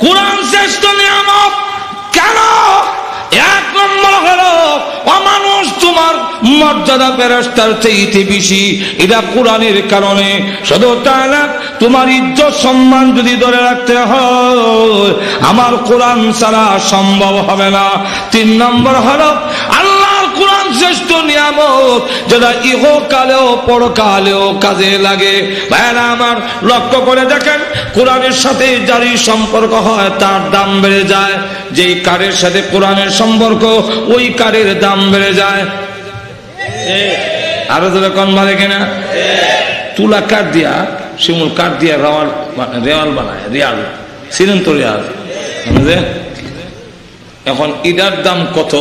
কোরআন শ্রেষ্ঠ নিয়ামত কেন? এক নম্বর হলো অমানুষ তোমার মর্যাদা ফেরেশতার চাইতে বেশি, এটা কোরআনের কারণে। শুধু তাই না, তোমার ইজ্জত সম্মান যদি ধরে রাখতে হয় আমার কোরআন ছাড়া সম্ভব হবে না। 3 নম্বর হলো আল্লাহর কোরআন শ্রেষ্ঠ নিয়ামত, যেটা ইহকালেও পরকালেও কাজে লাগে। ভাইরা আমার, লক্ষ্য করে দেখেন, কোরআনের সাথে যারই সম্পর্ক হয় তার দাম বেড়ে যায়। যেই কারের সাথে কোরআনের সম্পর্ক ওই কারের দাম বেড়ে যায়। আরো ধরে কোন বাড়ে কিনা? তুলা কাঠ দিয়া, শিমুল কাঠ দিয়া রেওয়াল বানায়, রিয়াল ছিলেন তো রিয়াল। এখন ইটার দাম কত?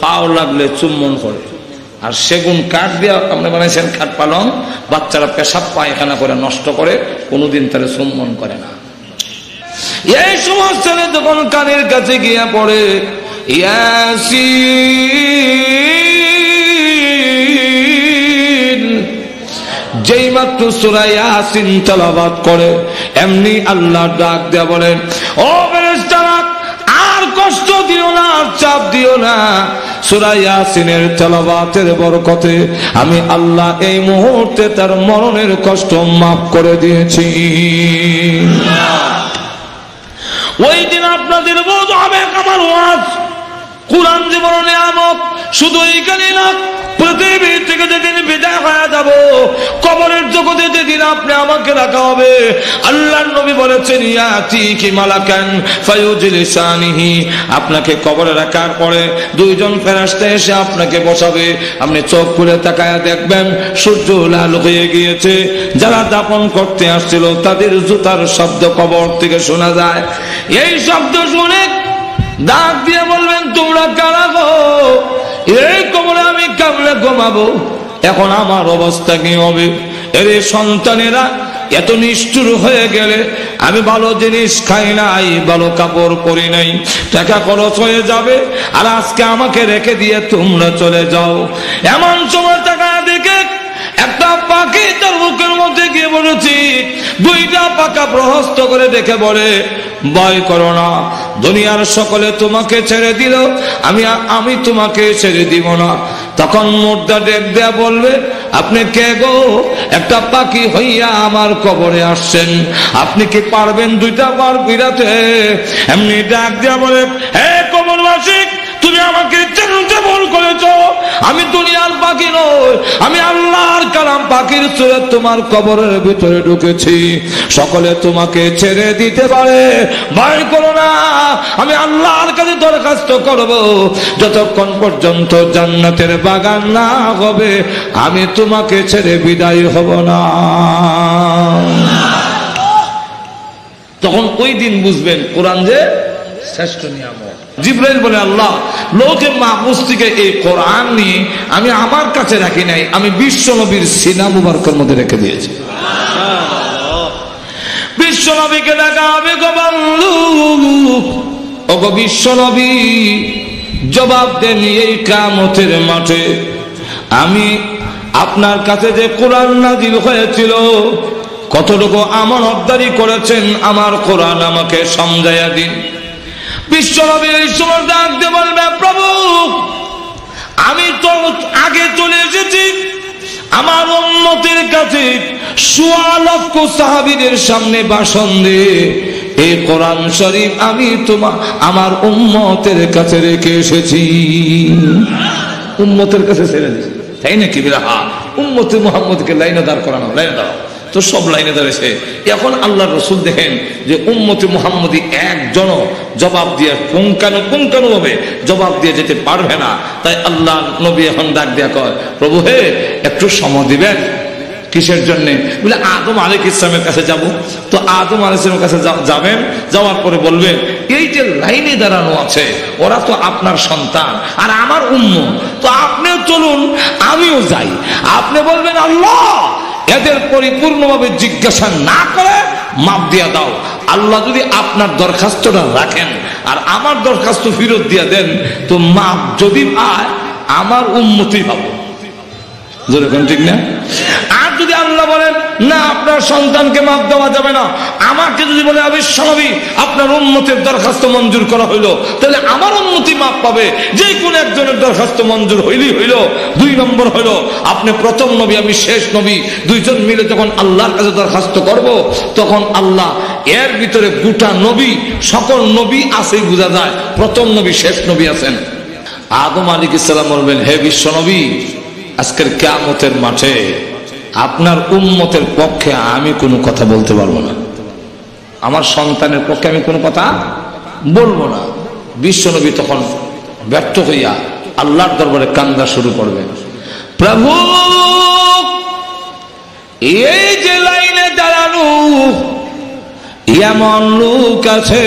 পাও লাগলে চুম্বন করে। আর সেগুন কাঠ দিয়া আপনি বানাইছেন কাঠ পালং, বাচ্চারা পেশাব পায়খানা করে নষ্ট করে, কোনোদিন তারা চুম্বন করে না। এই সমস্ত যখন কানের কাছে গিয়া পড়ে ইয়াসিন, যেই মাত্র সূরা ইয়াসিন তেলাওয়াত করে এমনি আল্লাহ ডাক দেয়া বলেন, ও ফেরেশতারা আর কষ্ট দিও না, চাপ দিও না, সূরা ইয়াসিনের তেলাওয়াতের বরকতে আমি আল্লাহ এই মুহূর্তে তার মরণের কষ্ট মাফ করে দিয়েছি। ওই দিন আপনাদের বোধ হবে আমার ওয়াজ কোরআন যে বড় নিয়ামত, শুধু এইখানে না, পৃথিবী থেকে যেদিন বিদায় হয়ে যাব, কবরের জগতে যেদিন আপনি আমাকে রাখা হবে, আল্লাহর নবী বলেছেন ইয়াতিকি মালাকান ফায়ুজলিসানিহি, আপনাকে কবরে রাখার পরে 2 জন ফেরেশতা এসে আপনাকে বসাবে। আপনি চোখ খুলে তাকায়া দেখবেন সূর্য লাল হয়ে গিয়েছে। যারা দাফন করতে আসছিল তাদের জুতার শব্দ কবর থেকে শোনা যায়। এই শব্দ শুনে ডাক দিয়ে বলবেন, তোমরা কারা গো? এই কবরে আমি কেমনে ঘুমাবো? এখন আমার অবস্থা কি হবে? এরে সন্তানেরা, এত নিষ্ঠুর হয়ে গেলে, আমি ভালো জিনিস খাই নাই, ভালো কাপড় পরি নাই, টাকা খরচ হয়ে যাবে, আর আজকে আমাকে রেখে দিয়ে তোমরা চলে যাও। এমন সময় টাকা দেখে একটা পাখি তার বুকের মধ্যে গিয়ে বলেছি, 2টা পাকা প্রহস্ত করে দেখে বলে, ভয় করো না, দুনিয়ার সকলে তোমাকে ছেড়ে দিল, আমি তোমাকে ছেড়ে দিব না। তখন মুর্দা ডেক দেয়া বলবে, আপনি কে গো? একটা পাখি হইয়া আমার কবরে আসছেন, আপনি কি পারবেন 2টা বার বিরাতে? এমনি ডাক দেয়া বলে, হে কবরবাসী, তুমি আমাকে চিনতে ভুল করেছ, আমি দুনিয়ার পাখি নই, আমি আল্লাহর কালাম পাখির সুরত তোমার কবরের ভিতরে ঢুকেছি। সকলে তোমাকে ছেড়ে দিতে পারে, ভয় করো না, আমি আল্লাহর কাছে দরখাস্ত করব, যতক্ষণ পর্যন্ত জান্নাতের বাগান না হবে আমি তোমাকে ছেড়ে বিদায় হব না। তখন ওই দিন বুঝবেন কোরআন যে শ্রেষ্ঠ নিয়ামত। জিবরাইল বলে, আল্লাহ লৌহে মাহফুজ থেকে এই কোরআন নিয়ে আমি আমার কাছে রাখি নাই, আমি বিশ্ব নবীর সিনা মুবারকের মধ্যে রেখে দিয়েছি। বিশ্ব নবীকে ডাকা হবে, গো বন্ধু, ও গো বিশ্ব নবী, জবাব দেন এই কিয়ামতের মাঠে আমি আপনার কাছে যে কোরআন নাযিল হয়েছিল কতটুকু আমানতদারি করেছেন, আমার কোরআন আমাকে সমঝাইয়া দিন। বিশ্ব নবী এই সময় ডাক দিয়ে বলবে, প্রভু আমি তো আগে চলে এসেছি, আমার উম্মতের কাছে 1.25 লক্ষ সাহাবীদের সামনে ভাষণ দিয়ে এই কোরআন শরীফ আমি আমার উম্মতের কাছে রেখে এসেছি। উম্মতের কাছে ছেড়ে দিয়েছি, তাই নাকি? হ্যাঁ, উম্মতে মুহাম্মদকে লাইনে দাঁড় করানো, লাইনে দাঁড়াও, তো সব লাইনে দাঁড়িয়েছে। এখন আল্লাহর রাসূল দেখেন যে উম্মতে মুহাম্মদী একজনও জবাব দিয়ে পুঙ্খানু ভাবে জবাব দিয়ে যেতে পারবে না। তাই আল্লাহ নবী এখন ডাক দিয়া কয়, প্রভু হে, একটু সময় দিবেন। কিসের জন্য? বলে আদম আলাইহিস সালামের কাছে যাব। তো আদম আলাইহিস সালামের কাছে যাবেন, যাওয়ার পরে বলবেন, এই যে লাইনে দাঁড়ানো আছে ওরা তো আপনার সন্তান আর আমার উম্মত, তো আপনিও চলুন, আমিও যাই। আপনি বলবেন, আল্লাহ এদের পরিপূর্ণভাবে জিজ্ঞাসা না করে মাপ দিয়া দাও। আল্লাহ যদি আপনার দরখাস্তটা রাখেন আর আমার দরখাস্ত ফেরত দিয়া দেন, তো মাপ যদি পায় আমার উম্মতই পাবো, যেরকম, ঠিক না? আর যদি আল্লাহ আল্লাহ বলেন না, আপনার সন্তানকে মাফ দেওয়া যাবে না। আমাকে যদি বলে অবশ্য নবী আপনার উম্মতের দরখাস্ত মঞ্জুর করা হইল, তাহলে আমার উম্মতি মাফ পাবে। যে কোন একজনের দরখাস্ত মঞ্জুর হইলেই হইল। 2 নম্বর হইল আপনি প্রথম নবী, আমি শেষ নবী, দুইজন মিলে যখন আল্লাহর কাছে দরখাস্ত করব, তখন আল্লাহ এর ভিতরে গোটা নবী, সকল নবী আছেই বোঝা যায়, প্রথম নবী শেষ নবী আছেন। আদম আলাইহিস সালাম বলবেন, হে বিশ্ব নবী, আজকের কিয়ামতের মাঠে আপনার উম্মতের পক্ষে আমি কোনো কথা বলতে পারবো না, আমার সন্তানের পক্ষে আমি কোনো কথা বলবো না। বিশ্ব নবী তখন ব্যর্থ হইয়া আল্লাহর দরবারে কান্দা শুরু করবেন, প্রভু এই যে লাইনে দাঁড়ানো এমন লোক আছে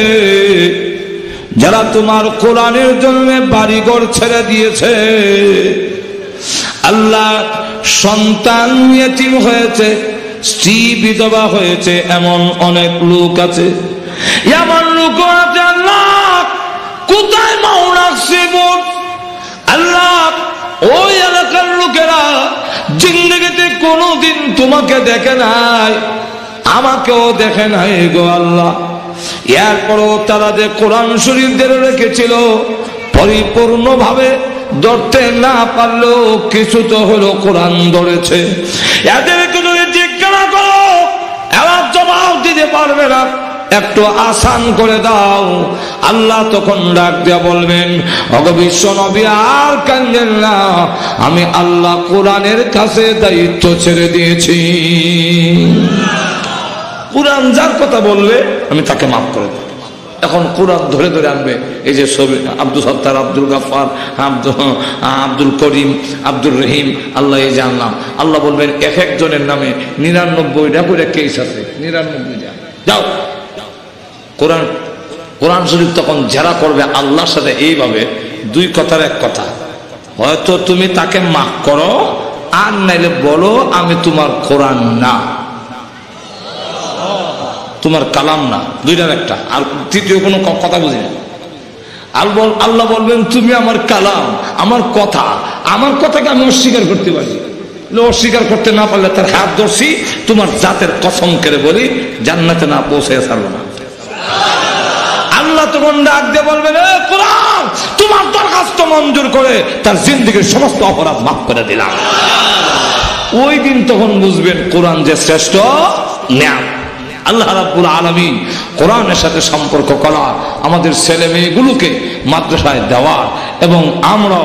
যারা তোমার কোরআনের জন্য বাড়িঘর ছেড়ে দিয়েছে, আল্লাহ সন্তান ইয়েতিম হয়েছে, স্ত্রী বিধবা হয়েছে, এমন অনেক লোক আছে, এমন লোক আছে আল্লাহ কোথায় মাও রাখছে বোন। আল্লাহ ওই এলাকার লোকেরা জিন্দেগিতে কোনোদিন তোমাকে দেখে নাই, আমাকেও দেখে নাই গো আল্লাহ। এরপরও তারা যে কোরআন শরীফ ধরে রেখেছিল, পরিপূর্ণ ভাবে ধরতে না পারলেও কিছু তো হলো কোরআন ধরেছে। এদেরকে যদি জিজ্ঞাসা করো এরা জবাব দিতে পারবে না, একটু আসান করে দাও। আল্লাহ তখন ডাক দিয়া বলবেন, ওগো বিশ্ব নবী আর কান্দেন না, আমি আল্লাহ কোরআনের কাছে দায়িত্ব ছেড়ে দিয়েছি। কোরআন যার কথা বললে আমি তাকে মাফ করে দেব। এখন কোরআন ধরে ধরে আনবে, এই যে ছবি আব্দুল সত্তার, আব্দুল গাফফার, আব্দুল করিম, আব্দুল রহিম, আল্লাহ এই জানলাম। আল্লাহ বলবেন এক একজনের নামে 99টা করে কেস আছে, 99টা যাও। কোরআন শরীফ তখন যারা করবে আল্লাহর সাথে এইভাবে, 2 কথার 1 কথা, হয়তো তুমি তাকে মাফ করো, আর নাইলে বলো আমি তোমার কোরআন না, তোমার কালাম না, 2টার 1টা। আর তৃতীয় কোনো কথা বুঝি না। আল্লাহ বলবেন তুমি আমার কালাম, আমার কথা, আমার কথাকে আমি অস্বীকার করতে পারি, অস্বীকার করতে না পারলে তার হাত ধরছি, তোমার জাতের কসম করে বলি জান্নাতে না পৌঁছে ছাড়বো না। আল্লাহ তখন ডাক দিয়ে বলবেন, কোরআন তোমার দরখাস্ত মঞ্জুর করে তার জিন্দেগীর সমস্ত অপরাধ মাফ করে দিলাম। ওই দিন তখন বুঝবেন কোরআন যে শ্রেষ্ঠ নিয়ামত। আল্লাহ রাব্বুল আলামিন কোরআনের সাথে সম্পর্ক করা, আমাদের ছেলে মেয়েগুলোকে মাদ্রাসায় দেওয়া, এবং আমরা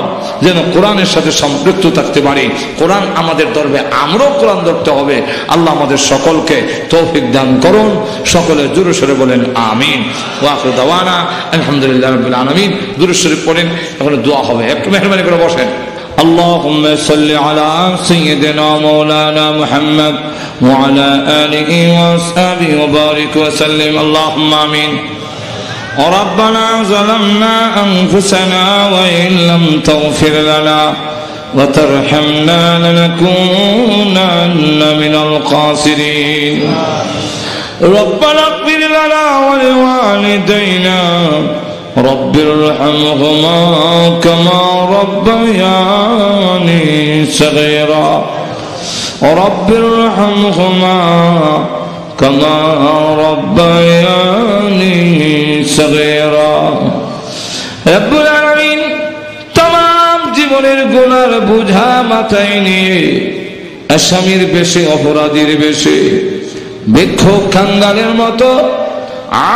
যেন কোরআনের সাথে সম্পৃক্ত থাকতে পারি। কোরআন আমাদের ধরবে, আমরাও কোরআন ধরতে হবে। আল্লাহ আমাদের সকলকে তৌফিক দান করুন। সকলে জোরে সোরে বলেন আমিন। ওয়া আখিরু দাওয়ানা আলহামদুলিল্লাহি রাব্বিল আলামিন। দুরূদ শরীফ পড়েন, এখন দোয়া হবে, একটু মেহরবানি করে বসেন। اللهم صل على سيدنا مولانا محمد وعلى آله وأصحابه وبارك وسلم اللهم آمين. ربنا ظلمنا أنفسنا وإن لم تغفر لنا وترحمنا لنكونن من الخاسرين. ربنا اغفر لنا ولوالدينا رب ارحمهما كما ربياني صغيرا رب ارحمهما كما ربياني صغيرا. رب العالمين तमाम জীবনের গুনার বোঝা মাথায় নিয়ে আসামির বেশে, অপরাধীর বেশে, ভিক্ষুক খাঙ্গালের মতো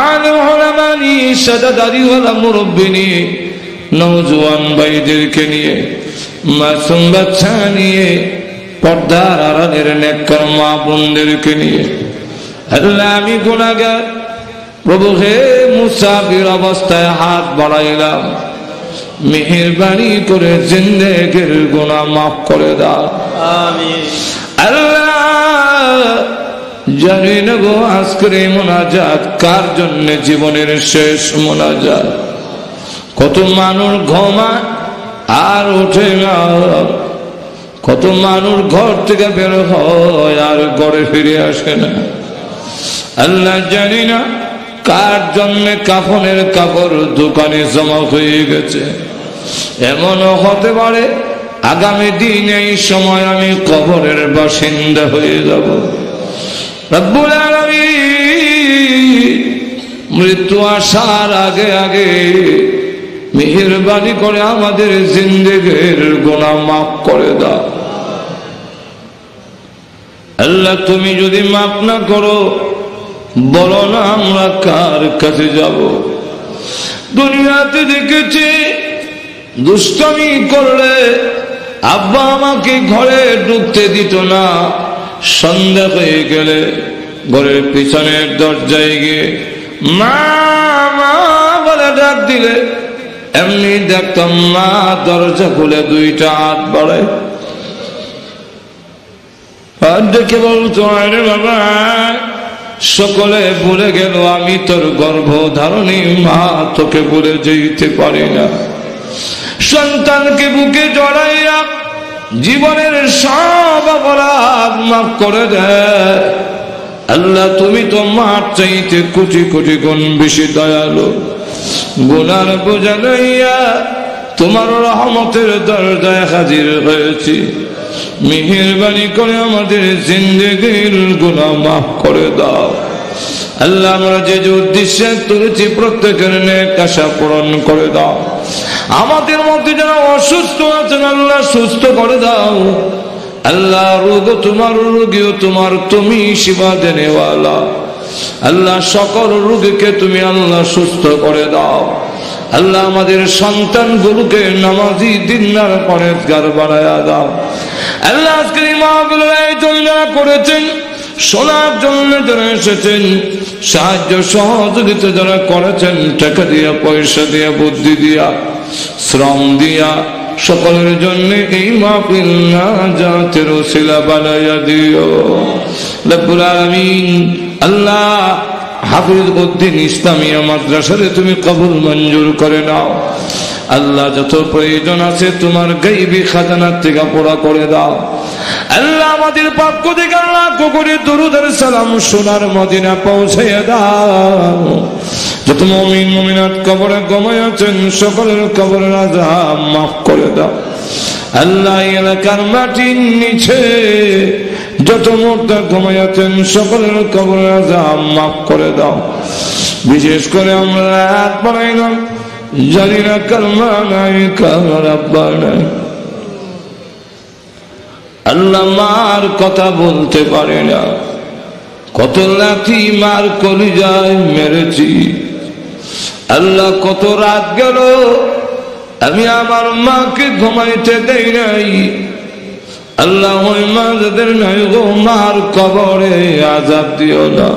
আলেম ওলামা নিয়ে, সাদাদারিওয়ালা মুরব্বি নিয়ে, নওজোয়ান ভাইদেরকে নিয়ে, মাসুম বাচ্চা নিয়ে, পর্দার আড়ালের নেককার মা বোনদেরকে নিয়ে, আল্লাহ আমি গুনাহগার প্রভু হে, মুসাফির অবস্থায় হাত বাড়াইলাম, মেহেরবানি করে জিন্দেগির গুনাহ মাফ করে দাও আমিন। আল্লাহ জানি না গো আজকের এই মোনাজাত কার জন্য জীবনের শেষ মোনাজাত। কত মানুষ ঘুমায় আর ওঠে না, কত মানুষ ঘর থেকে বের হয় আর ঘরে ফিরে আসে না। আল্লাহ জানি না কার জন্য কাফনের কাপড় দোকানে জমা হয়ে গেছে। এমনও হতে পারে আগামী দিন এই সময় আমি কবরের বাসিন্দা হয়ে যাব। রব্বুল আলামিন মৃত্যু আসার আগে আগে মেহেরবানি করে আমাদের জিন্দেগির গুনাহ মাফ করে দাও। আল্লাহ তুমি যদি মাফ না করো, বলো না আমরা কার কাছে যাব? দুনিয়াতে দেখেছি দুষ্টামি করলে আব্বা আমাকে ঘরে ঢুকতে দিত না। সন্ধ্যা হয়ে গেলে ঘরের পিছনের দরজায় গিয়ে মা মা বলে ডাক দিলে এমনি দেখতাম মা দরজা খুলে দুইটা হাত বাড়ায়, আর দেখে বলতো আরে বাবা, সকলে ভুলে গেল আমি তোর গর্ভধারণী মা, তোকে ভুলে যেতে পারি না। সন্তানকে বুকে জড়াইয়া জীবনের সব অপরাধ মাফ করে দেয়। আল্লাহ তুমি তো মার চাইতে কোটি কোটি গুণ বেশি দয়ালু। গুনার বোঝা লইয়া তোমার রহমতের দরজায় হাজির হয়েছি। মেহেরবানি করে আমাদের জিন্দেগির গুনাহ মাফ করে দাও। আল্লাহ আমরা যে যে উদ্দেশ্যে তুলেছি প্রত্যেকের নেক আশা পূরণ করে দাও। আমাদের মধ্যে যারা অসুস্থ আছেন আল্লাহ সুস্থ করে দাও। আল্লাহ রোগ তোমার, রোগীও তোমার, তুমি শিফা দেনেওয়ালা। আল্লাহ সকল রোগীকে তুমি আল্লাহ সুস্থ করে দাও। আল্লাহ আমাদের সন্তানগুলোকে নামাজি দিনদার পরেজগার বানায়া দাও। আল্লাহ আজকের এই মাহফিলের আয়োজন যারা করেছেন, শোনার জন্য যারা এসেছেন, সাহায্য সহযোগিতা যারা করেছেন, টাকা দিয়া, পয়সা দিয়া, বুদ্ধি দিয়া, শ্রম দিয়া, সকলের জন্য এই মাহফিল নাজাতের ওসিলা বানায়া দিও রব্বুল আলামিন। আল্লাহ হাফিজ উদ্দিন ইসলামিয়া মাদ্রাসারে তুমি কবুল মঞ্জুর করে নাও। আল্লাহ যত প্রয়োজন আছে তোমার গায়বী খাজানার থেকে পুরা করে দাও। আল্লাহ আমাদের পক্ষ থেকে লাখ কোটি দরুদ আর সালাম সোনার মদিনা পৌঁছাইয়া দাও। যত মুমিন মুমিনাত কবরে ঘুমায় আছেন সকলের কবরের আযাব মাফ করে দাও। আল্লাহ এলাকার মাটির নিচে যত মুর্দা ঘুমায় আছেন সকলের কবরের আযাব মাফ করে দাও। বিশেষ করে আমরা হাত বাড়াইলাম, জানি না কালমা নাই, কার আব্বা নাই। আল্লাহ মার কথা বলতে পারে না, কত লাথি মার কলিজায় মেরেছি। আল্লাহ কত রাত গেল আমি আমার মাকে ঘুমাইতে দেই নাই। আল্লাহ ওই মা যাদের নাই গো মার কবরে আযাব দিও না।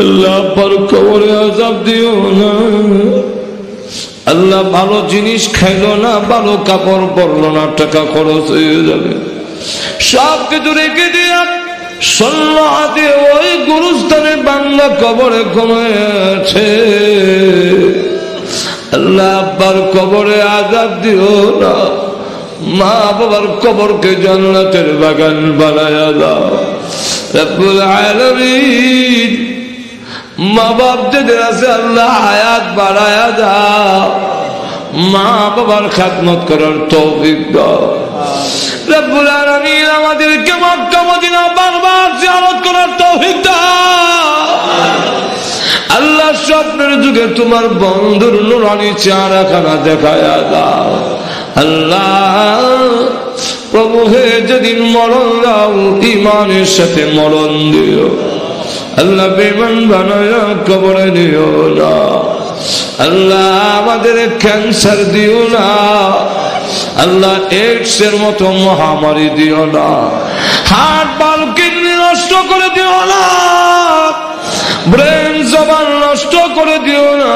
আল্লাহ পর কবরে আযাব দিও না। আল্লাহ ভালো জিনিস খাইলো না, ভালো কাপড় পরলো না, টাকা খরচ হয়ে যাবে, সব কিছু রেখে দিয়া সন্ন্যাতে ওই গুরুস্থানে বাংলা কবরে ঘুমাচ্ছে। আল্লাহ আব্বার কবরে আযাব দিও না, মা বাবার কবরকে জান্নাতের বাগান বানায়া দাও রব্বুল আলামিন। মা বাপ যাদের আছে আল্লাহ হায়াত বাড়ায়া দাও, মা বাবার খেদমত করার তৌফিক দাও রব্বুল আলামিন। আমাদেরকে মক্কা মদিনা বারবার জিয়ারত করার তৌফিক দাও আল্লাহ। স্বপ্নের যুগে তোমার বন্ধুর নুরানি চেহারাখানা দেখায়া দাও আল্লাহ। প্রভু হে যেদিন মরণ দাও ঈমানের সাথে মরণ দিও আল্লাহ, বেঈমান বানায়া কবরে দিও না আল্লাহ। আমাদের ক্যান্সার দিও না আল্লাহ, এইডসের মতো মহামারী দিও না, হার্ট বাল কিডনি নষ্ট করে দিও না, ব্রেন জবান নষ্ট করে দিও না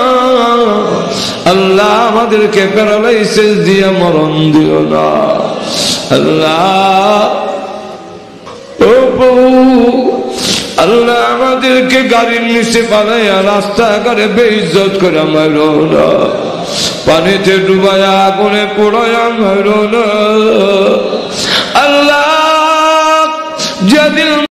আল্লাহ। আমাদেরকে প্যারালাইসিস দিয়ে মরণ দিও না আল্লাহ। ও প্রভু আল্লাহ, আমাদেরকে গাড়ির নিচে পালাইয়া রাস্তাঘাটে বেইজ্জত করে মারো না, পানিতে ডুবাইয়া আগুনে পোড়াইয়া মারো না আল্লাহ। যেদিন